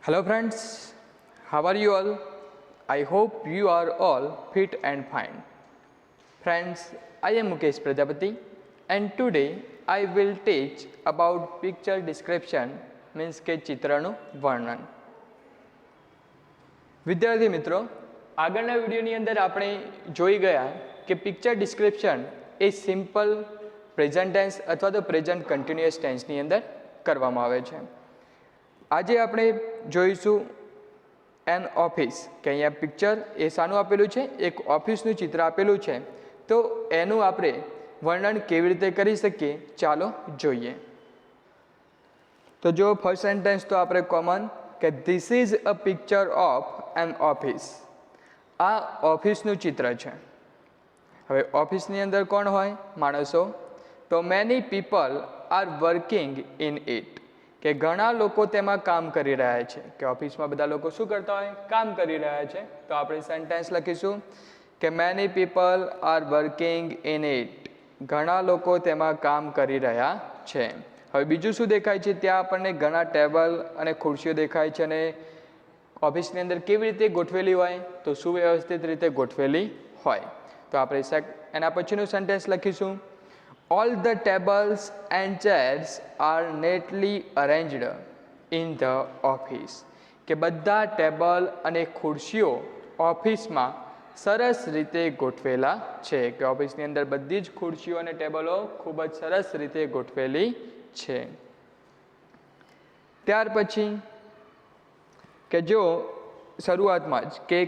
Hello friends, how are you all? I hope you are all fit and fine. Friends, I am Mukesh Prajapati and today I will teach about picture description means કે ચિત્રનું વર્ણન. વિદ્યાર્થી મિત્રો, આગળના વિડીયોની અંદર આપણે જોઈ ગયા કે પિક્ચર ડિસ્ક્રિપ્શન એ સિમ્પલ પ્રેઝન્ટ ટેન્સ અથવા તો પ્રેઝન્ટ કન્ટિન્યુઅસ ટેન્સની અંદર કરવામાં આવે છે. આજે આપણે જોઈશું એન ઓફિસ કે અહીંયા પિક્ચર એ શાનું આપેલું છે, એક ઓફિસનું ચિત્ર આપેલું છે, તો એનું આપણે વર્ણન કેવી રીતે કરી શકીએ ચાલો જોઈએ. તો જો ફર્સ્ટ સેન્ટેન્સ તો આપણે કોમન કે this is a picture of an office. આ ઓફિસનું ચિત્ર છે. હવે ઓફિસની અંદર કોણ હોય? માણસો. તો many people are working in it કે ઘણા લોકો તેમાં કામ કરી રહ્યા છે. કે ઓફિસમાં બધા લોકો શું કરતા હોય? કામ કરી રહ્યા છે. તો આપણે સેન્ટેન્સ લખીશું કે many people are working in it. ઘણા લોકો તેમાં કામ કરી રહ્યા છે. હવે બીજું શું દેખાય છે? ત્યાં આપણને ઘણા ટેબલ અને ખુરશીઓ દેખાય છે અને ઓફિસની અંદર કેવી રીતે ગોઠવેલી હોય? તો સુવ્યવસ્થિત રીતે ગોઠવેલી હોય. તો આપણે એના પછીનું સેન્ટેન્સ લખીશું All the tables and chairs are neatly arranged in the office. કે બધા ટેબલ અને ખુરશીઓ ઓફિસમાં સરસ રીતે ગોઠવેલા છે. કે ઓફિસની અંદર બધી જ ખુરશીઓ અને ટેબલો ખૂબ જ સરસ રીતે ગોઠવેલી છે. ત્યાર પછી કે જો શરૂઆતમાં જ કે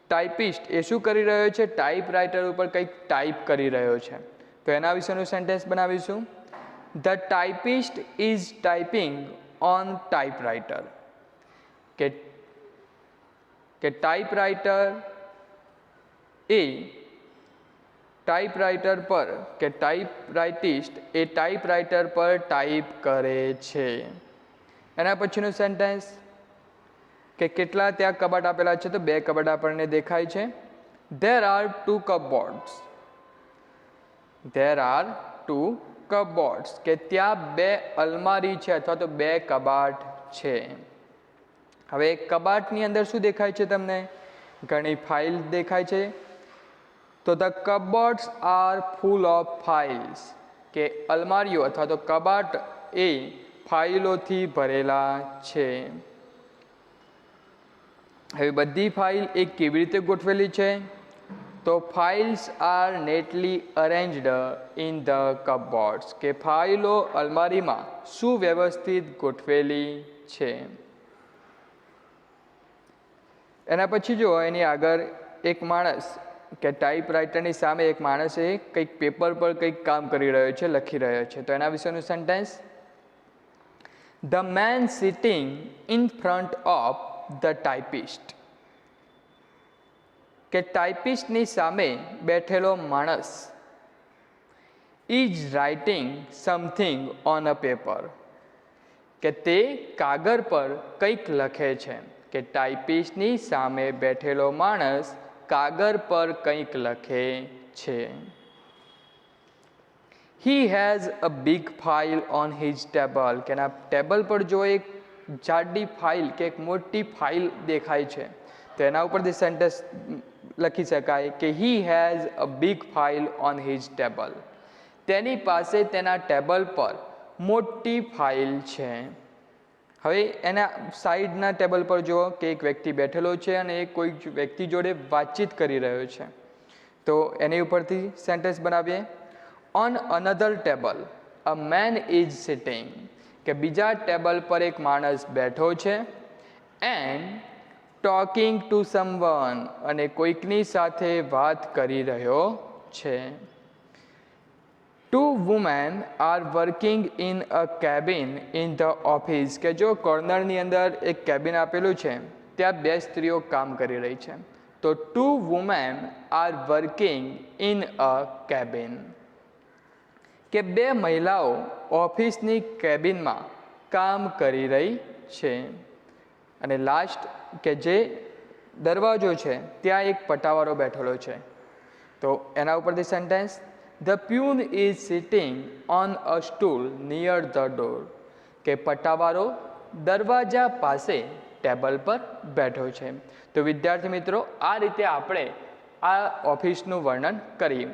ટાઈપિસ્ટ એ શું કરી રહ્યો છે? ટાઈપરાઇટર ઉપર કંઈક ટાઈપ કરી રહ્યો છે. તો એના વિશેનું સેન્ટેન્સ બનાવીશું the typist is typing on typewriter. કે ટાઈપરાઇટર એ ટાઈપરાઇટર પર કે ટાઈપરાઇટિસ્ટ એ ટાઈપરાઇટર પર ટાઈપ કરે છે. એના પછીનું સેન્ટેન્સ કે કેટલા ત્યાં કબાટ આપેલા છે? તો 2 કબાટ આપણને દેખાય છે. There are 2 કપબોર્ડ્સ. There are 2 cupboards. કે ત્યાં 2 અલમારી છે અથવા તો 2 કબાટ છે. હવે કબાટની અંદર શું દેખાય છે તમને? ઘણી ફાઇલ દેખાય છે. તો the cupboards are full of files. કે અલમારીઓ અથવા તો કબાટ એ ફાઇલોથી ભરેલા છે. હવે બધી ફાઇલ એ કેવી રીતે ગોઠવેલી છે? તો files are neatly arranged in the cupboards. કે ફાઇલો અલમારીમાં સુવ્યવસ્થિત ગોઠવેલી છે. એના પછી જો એની આગળ એક માણસ કે ટાઈપરાઇટરની સામે એક માણસ એ કંઈક પેપર પર કંઈક કામ કરી રહ્યો છે, લખી રહ્યો છે. તો એના વિશેનું sentence the man sitting in front of the typist. કે ટાઈપિસ્ટની સામે બેઠેલો માણસ is writing something on a paper. કે તે કાગળ પર કંઈક લખે છે. કે ટાઈપિસ્ટની સામે બેઠેલો માણસ કાગળ પર કંઈક લખે છે. He has a big file on his table. કે એના ટેબલ પર જો એક જાડી ફાઇલ કે એક મોટી ફાઇલ દેખાય છે તો એના ઉપરથી સેન્ટેન્સ લખી શકાય કે he has a big file on his table. તેની પાસે તેના ટેબલ પર મોટી ફાઇલ છે. હવે એના સાઈડના ટેબલ પર જુઓ કે એક વ્યક્તિ બેઠેલો છે અને એ કોઈ વ્યક્તિ જોડે વાતચીત કરી રહ્યો છે. તો એની ઉપરથી સેન્ટેન્સ બનાવીએ on another table a main is sitting. કે બીજા ટેબલ પર એક માણસ બેઠો છે એન્ડ ટોકિંગ ટુ સમવન. અને કોઈકની સાથે વાત કરી રહ્યો છે. 2 women are working in a cabin in the office. કે જો કોર્નરની અંદર એક કેબિન આપેલું છે ત્યાં 2 સ્ત્રીઓ કામ કરી રહી છે. તો 2 women are working in a cabin. કે 2 મહિલાઓ ઓફિસની કેબિનમાં કામ કરી રહી છે. અને લાસ્ટ કે જે દરવાજો છે ત્યાં એક પટાવાળો બેઠેલો છે. તો એના ઉપરથી sentence the peon is sitting on a stool near the door. કે પટાવાળો દરવાજા પાસે ટેબલ પર બેઠો છે. તો વિદ્યાર્થી મિત્રો, આ રીતે આપણે આ ઓફિસનું વર્ણન કરીએ.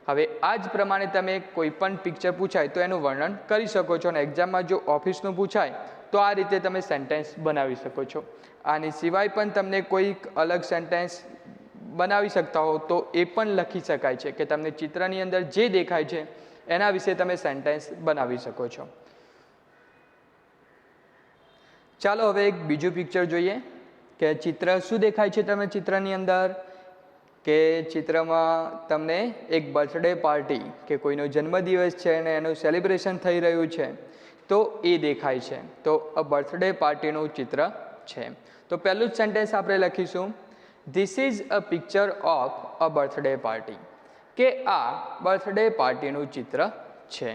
હવે આ જ પ્રમાણે તમે કોઈ પણ પિક્ચર પૂછાય તો એનું વર્ણન કરી શકો છો, અને એક્ઝામમાં જો ઓફિસનું પૂછાય તો આ રીતે તમે સેન્ટેન્સ બનાવી શકો છો. આની સિવાય પણ તમને કોઈક અલગ સેન્ટેન્સ બનાવી શકતા હો તો એ પણ લખી શકાય છે, કે તમને ચિત્રની અંદર જે દેખાય છે એના વિશે તમે સેન્ટેન્સ બનાવી શકો છો. ચાલો હવે એક બીજું પિક્ચર જોઈએ કે ચિત્ર શું દેખાય છે. તમે ચિત્રની અંદર કે ચિત્રમાં તમને એક બર્થડે પાર્ટી કે કોઈનો જન્મદિવસ છે અને એનું સેલિબ્રેશન થઈ રહ્યું છે તો એ દેખાય છે. તો આ બર્થડે પાર્ટીનું ચિત્ર છે. તો પહેલું જ સેન્ટેન્સ આપણે લખીશું, this is a picture of a birthday party, કે આ બર્થડે પાર્ટીનું ચિત્ર છે.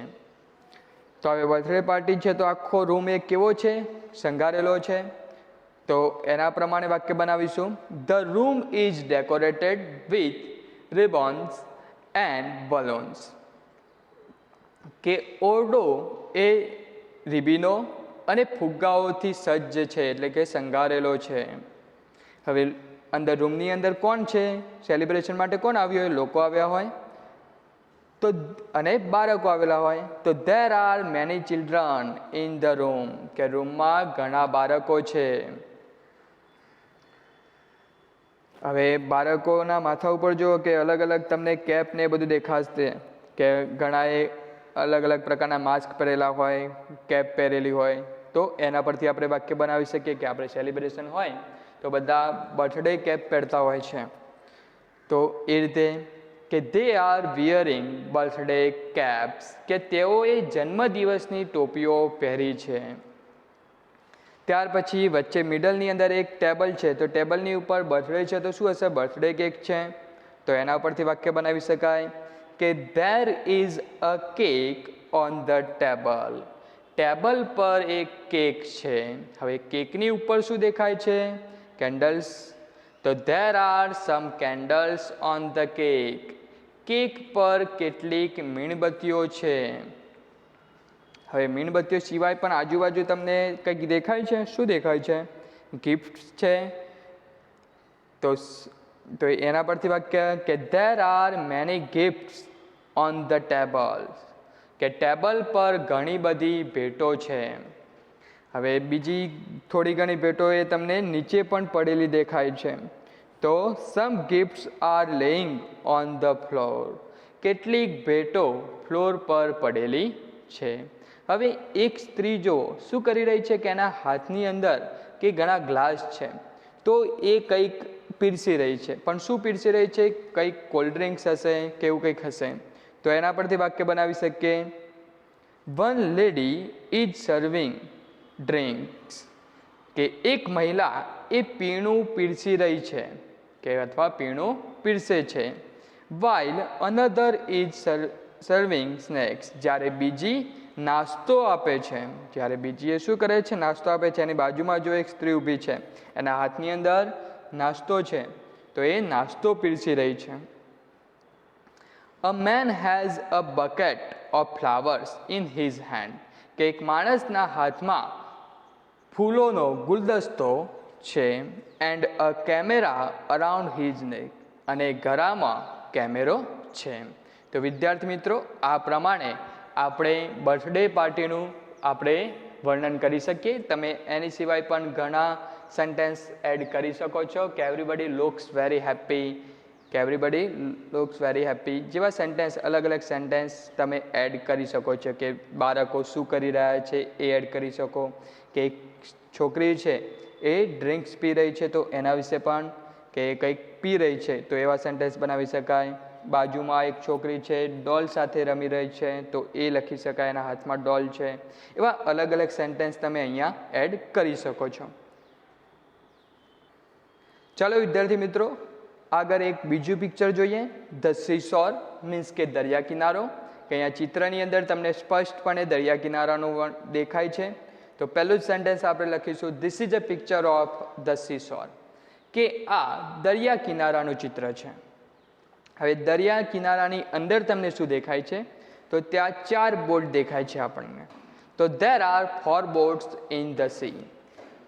તો હવે બર્થડે પાર્ટી છે તો આખો રૂમ એ કેવો છે, શણગારેલો છે. તો એના પ્રમાણે વાક્ય બનાવીશું, the room is decorated with ribbons and balloons, કે ઓરડો એ રિબીનો અને ફુગ્ગાઓથી સજ્જ છે, એટલે કે શણગારેલો છે. હવે અંદર રૂમની અંદર કોણ છે, સેલિબ્રેશન માટે કોણ આવ્યું હોય, લોકો આવ્યા હોય તો અને બાળકો આવેલા હોય. તો there are many children in the room, કે રૂમમાં ઘણા બાળકો છે. હવે બાળકોના માથા ઉપર જુઓ કે અલગ અલગ તમને કેપ ને એ બધું દેખાશે, કે ઘણાએ અલગ અલગ પ્રકારના માસ્ક પહેરેલા હોય, કેપ પહેરેલી હોય. તો એના પરથી આપણે વાક્ય બનાવી શકીએ કે આપણે સેલિબ્રેશન હોય તો બધા બર્થડે કેપ પહેરતા હોય છે. તો એ રીતે કે they are wearing birthday caps, કે તેઓએ જન્મદિવસની ટોપીઓ પહેરી છે. ત્યાર પછી વચ્ચે મિડલની અંદર એક ટેબલ છે, તો ટેબલની ઉપર બર્થડે છે તો શું હશે, બર્થડે કેક છે. તો એના પરથી વાક્ય બનાવી શકાય કે there is a cake on the table, table પર એક કેક છે. હવે કેકની ઉપર શું દેખાય છે, કેન્ડલ્સ. તો there are some candles on the cake, cake પર કેટલીક મીણબત્તીઓ છે. હવે મીણબત્તીઓ સિવાય પણ આજુબાજુ તમને કંઈક દેખાય છે, શું દેખાય છે, ગિફ્ટ છે. તો એના પરથી વાક્ય કે there are many gifts on the table, કે ટેબલ પર ઘણી બધી ભેટો છે. હવે બીજી થોડી ઘણી ભેટો એ તમને નીચે પણ પડેલી દેખાય છે. તો some gifts are laying on the floor, કેટલીક ભેટો ફ્લોર પર પડેલી છે. હવે એક સ્ત્રી જો શું કરી રહી છે કે એના હાથની અંદર કે ઘણા ગ્લાસ છે, તો એ કંઈક પીરસી રહી છે. પણ શું પીરસી રહી છે, કંઈક કોલ્ડ ડ્રિંક્સ હશે કે એવું કંઈક હશે. તો એના પરથી વાક્ય બનાવી શકીએ, one lady is serving drinks, કે એક મહિલા એ પીણું પીરસી રહી છે, કે અથવા પીણું પીરસે છે. While another is serving snacks, જ્યારે બીજી નાસ્તો આપે છે. જ્યારે બીજી એ શું કરે છે, નાસ્તો આપે છે. એની બાજુમાં જો એક સ્ત્રી ઊભી છે, એના હાથની અંદર નાસ્તો છે, તો એ નાસ્તો પીરસી રહી છે. A man has a bucket of flowers in his hand, કે એક માણસના હાથમાં ફૂલોનો ગુલદસ્તો છે. And a camera around his neck, અને ગળામાં કેમેરો છે. તો વિદ્યાર્થી મિત્રો, આ પ્રમાણે આપણે બર્થડે પાર્ટીનું આપણે વર્ણન કરી શકીએ. તમે એની સિવાય પણ ઘણા સેન્ટેન્સ એડ કરી શકો છો, કે એવરીબડી લુક્સ વેરી હેપી, કે એવરીબડી લુક્સ વેરી હેપી જેવા સેન્ટેન્સ, અલગ અલગ સેન્ટેન્સ તમે એડ કરી શકો છો. કે બાળકો શું કરી રહ્યા છે એ એડ કરી શકો, કે એક છોકરી છે એ ડ્રિંક્સ પી રહી છે તો એના વિશે પણ, કે કંઈક પી રહી છે તો એવા સેન્ટેન્સ બનાવી શકાય. બાજુમાં એક છોકરી છે ડોલ સાથે રમી રહી છે તો એ લખી શકાય, એના હાથમાં ડોલ છે. એવા અલગ અલગ સેન્ટેન્સ તમે અહીંયા એડ કરી શકો છો. ચાલો વિદ્યાર્થી મિત્રો, આગળ એક બીજું પિક્ચર જોઈએ, ધ સીશોર મીન્સ કે દરિયા કિનારો. કે અહીંયા ચિત્રની અંદર તમને સ્પષ્ટપણે દરિયા કિનારાનું દેખાય છે. તો પહેલું જ સેન્ટેન્સ આપણે લખીશું, this is a picture of the seashore, કે આ દરિયા કિનારાનું ચિત્ર છે. હવે દરિયા કિનારાની અંદર તમને શું દેખાય છે, તો ત્યાં 4 બોટ દેખાય છે આપણને. તો there are 4 boats in the sea,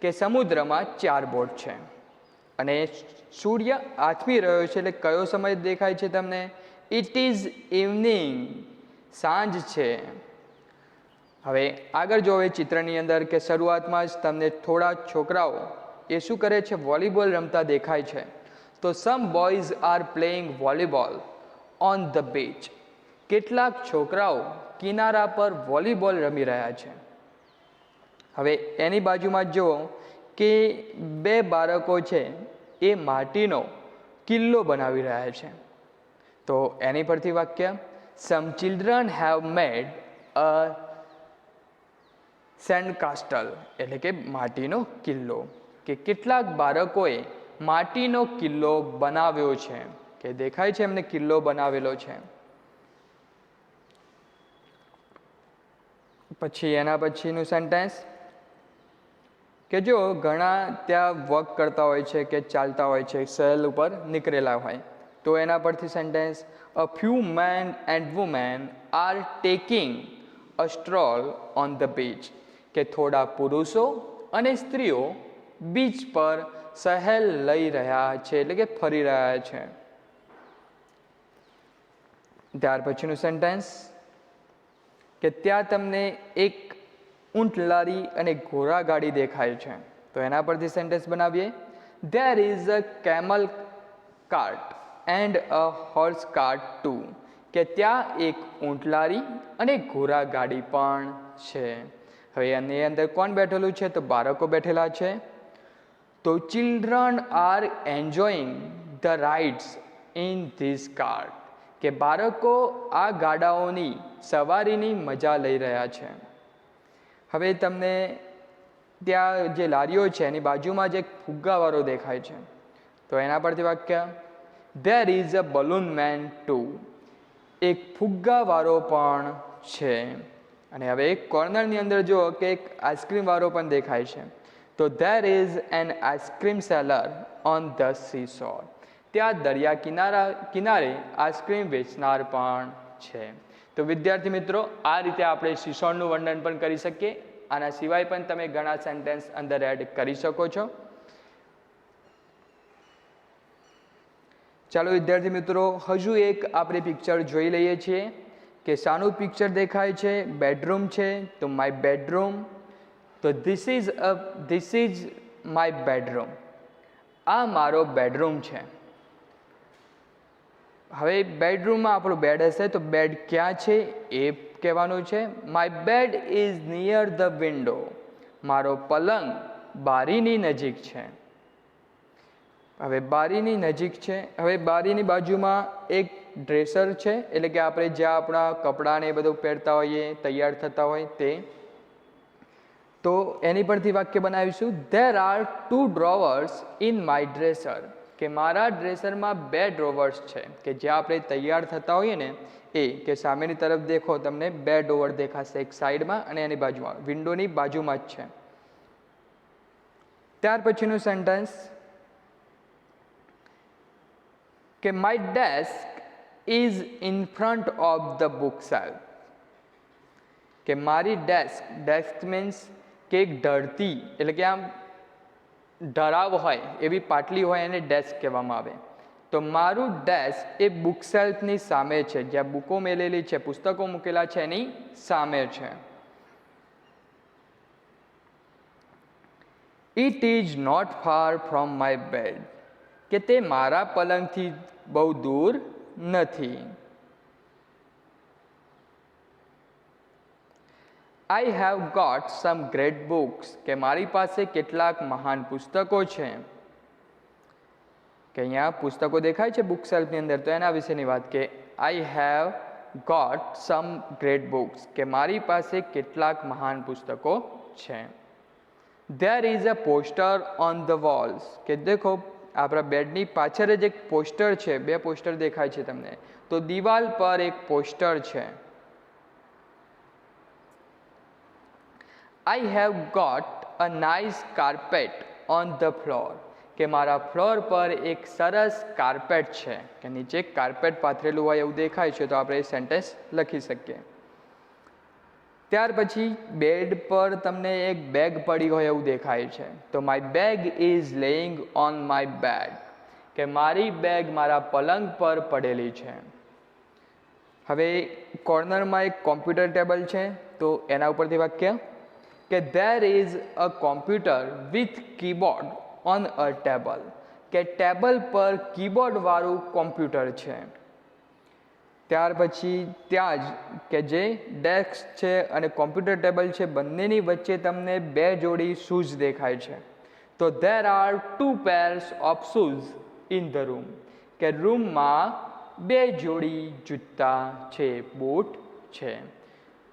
કે સમુદ્રમાં 4 બોટ છે અને સૂર્ય આથમી રહ્યો છે, એટલે કયો સમય દેખાય છે તમને? ઇટ ઇઝ ઇવનિંગ, સાંજ છે. હવે આગળ જોવે ચિત્રની અંદર કે શરૂઆતમાં જ તમને થોડા છોકરાઓ એ શું કરે છે? વોલીબોલ રમતા દેખાય છે. તો some boys are playing volleyball on the beach. કેટલાક છોકરાઓ કિનારા પર વોલીબોલ રમી રહ્યા છે. હવે એની બાજુમાં જુઓ કે 2 બાળકો છે એ માટીનો કિલ્લો બનાવી રહ્યા છે. તો એની પરથી વાક્ય, some children have made a send castle, એટલે કે માટીનો કિલ્લો. કે કેટલાક બાળકોએ માટીનો કિલ્લો બનાવ્યો છે, કે દેખાય છે એમને કિલ્લો બનાવેલો છે. પછી એના પછીનું સેન્ટેન્સ કે જો ઘણા ત્યાં વર્ક કરતા હોય છે કે ચાલતા હોય છે, સહેલ ઉપર નીકળેલા હોય, તો એના પરથી sentence, a few men and women are taking a stroll on the beach. કે થોડા પુરુષો અને સ્ત્રીઓ બીચ પર સહેલ લઈ રહ્યા છે, એટલે કે ફરી રહ્યા છે. ત્યાર પછીનું સેન્ટેન્સ કે ત્યાં તમને એક ઊંટ લારી અને ઘોડાગાડી દેખાય છે. તો એના પરથી સેન્ટેન્સ બનાવીએ, there is a camel cart and a horse cart too. કે ત્યાં એક ઊંટ લારી અને ઘોડાગાડી પણ છે. હવે એની અંદર કોણ બેઠેલું છે? તો બાળકો બેઠેલા છે. તો children are enjoying the rides in this cart. કે બાળકો આ ગાડાઓની સવારીની મજા લઈ રહ્યા છે. હવે તમને ત્યાં જે લારીઓ છે એની બાજુમાં જ એક ફુગ્ગાવાળો દેખાય છે. તો એના પરથી વાક્ય, there is a balloon man too. એક ફુગ્ગાવાળો પણ છે. અને હવે એક કોર્નરની અંદર જુઓ કે એક આઈસ્ક્રીમવાળો પણ દેખાય છે. તો there is an ice cream seller on the sea shore. ત્યાં દરિયા કિનારે આઈસ્ક્રીમ વેચનાર પણ છે. તો વિદ્યાર્થી મિત્રો, આ રીતે આપણે સીસોરનું વર્ણન પણ કરી શકીએ. આના સિવાય પણ તમે ઘણા સેન્ટેન્સ અંદર એડ કરી શકો છો. ચાલો વિદ્યાર્થી મિત્રો, હજુ એક આપણે પિક્ચર જોઈ લઈએ છીએ કે શાનું પિક્ચર દેખાય છે? બેડરૂમ છે. તો માય બેડરૂમ. તો ધીસ ઇઝ માય બેડરૂમ. આ મારો બેડરૂમ છે. હવે બેડરૂમમાં આપણું બેડ હશે, તો બેડ ક્યાં છે એ કહેવાનું છે. My bed is near the window. મારો પલંગ બારીની નજીક છે. હવે બારીની નજીક છે. હવે બારીની બાજુમાં એક ડ્રેસર છે, એટલે કે આપણે જ્યાં આપણા કપડાને એ બધું પહેરતા હોઈએ, તૈયાર થતા હોય તે. તો એની પરથી વાક્ય બનાવીશું, there are 2 drawers in my dresser. કે મારા ડ્રેસરમાં 2 ડ્રોવર્સ છે, કે જ્યાં આપણે તૈયાર થતા હોઈએ ને એ. કે સામેની તરફ દેખો તમને 2 ડ્રોવર દેખાશે, એક સાઈડમાં અને એની બાજુમાં, વિન્ડોની બાજુમાં જ છે. ત્યાર પછીનું સેન્ટેન્સ કે my desk is in front of the book shelf. કે મારી ડેસ્ક મીન્સ કે એક ઢળતી, એટલે કે આમ ઢળાવ હોય એવી પાટલી હોય એને ડેસ્ક કહેવામાં આવે. તો મારું ડેસ્ક એ બુક શેલ્ફની સામે છે, જ્યાં બુકો મેલેલી છે, પુસ્તકો મૂકેલા છે એની સામે છે. It is not far from my bed. કે તે મારા પલંગથી બહુ દૂર નથી. I have got some great books. કે મારી પાસે કેટલાક મહાન પુસ્તકો છે. કે અહીંયા પુસ્તકો દેખાય છે બુક શેલ્ફની અંદર, તો એના વિશેની વાત કે I have got some great books. કે મારી પાસે કેટલાક મહાન પુસ્તકો છે. There is a poster on the walls. કે દેખો આપણા બેડની પાછળ જ એક પોસ્ટર છે, 2 પોસ્ટર દેખાય છે તમને. તો દિવાલ પર એક પોસ્ટર છે. I have got a nice carpet on the floor. કે મારા ફ્લોર પર એક સરસ કાર્પેટ છે, કે નીચે કાર્પેટ પાથરેલું હોય એવું દેખાય છે. તો આપણે એ સેન્ટેન્સ લખી શકીએ. ત્યાર પછી બેડ પર તમને એક બેગ પડી હોય એવું દેખાય છે, તો my bag is laying on my bed, કે મારી બેગ મારા પલંગ પર પડેલી છે. હવે કોર્નરમાં એક કોમ્પ્યુટર ટેબલ છે, તો એના ઉપરથી વાક્ય કે there is a computer with keyboard on a table, કે ટેબલ પર કીબોર્ડવાળું કોમ્પ્યુટર છે. ત્યાર પછી ત્યાં જ કે જે ડેસ્ક છે અને કોમ્પ્યુટર ટેબલ છે બંનેની વચ્ચે તમને બે જોડી શૂઝ દેખાય છે, તો there are 2 pairs of shoes in the room, કે રૂમમાં બે જોડી જૂતા છે, બૂટ છે.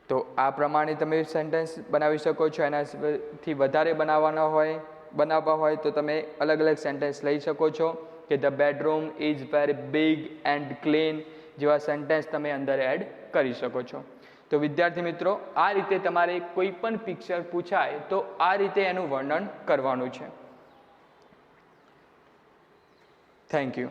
તો આ પ્રમાણે તમે સેન્ટેન્સ બનાવી શકો છો. એનાથી વધારે બનાવવા હોય તો તમે અલગ અલગ સેન્ટેન્સ લઈ શકો છો, કે the bedroom is very big and clean જેવા સેન્ટેન્સ તમે અંદર એડ કરી શકો છો. તો વિદ્યાર્થી મિત્રો, આ રીતે તમારે કોઈ પણ પિક્ચર પૂછાય તો આ રીતે એનું વર્ણન કરવાનું છે. Thank you.